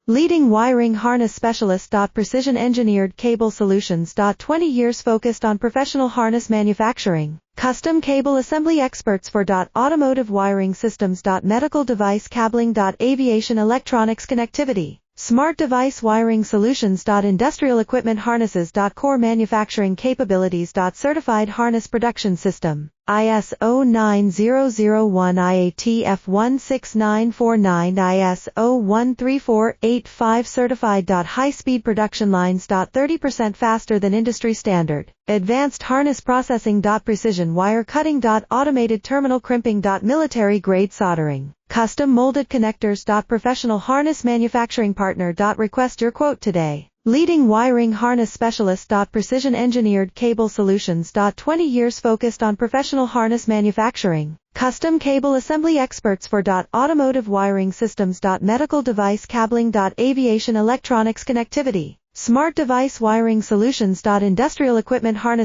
Leading wiring harness specialist. Precision engineered cable solutions. 20 years focused on professional harness manufacturing. Custom cable assembly experts for automotive wiring systems. Medical device cabling. Aviation electronics connectivity. Smart device wiring solutions. Industrial equipment harnesses. Core manufacturing capabilities. Certified harness production system. ISO 9001 IATF 16949 ISO 13485 certified. High-speed production lines. 30% faster than industry standard. Advanced harness processing. Precision wire cutting. Automated terminal crimping. Military grade soldering. Custom molded connectors. Professional harness manufacturing partner. Request your quote today. Leading wiring harness specialist. Precision engineered cable solutions. 20 years focused on professional harness manufacturing. Custom cable assembly experts for automotive wiring systems. Medical device cabling. Aviation electronics connectivity. Smart device wiring solutions. Industrial equipment harness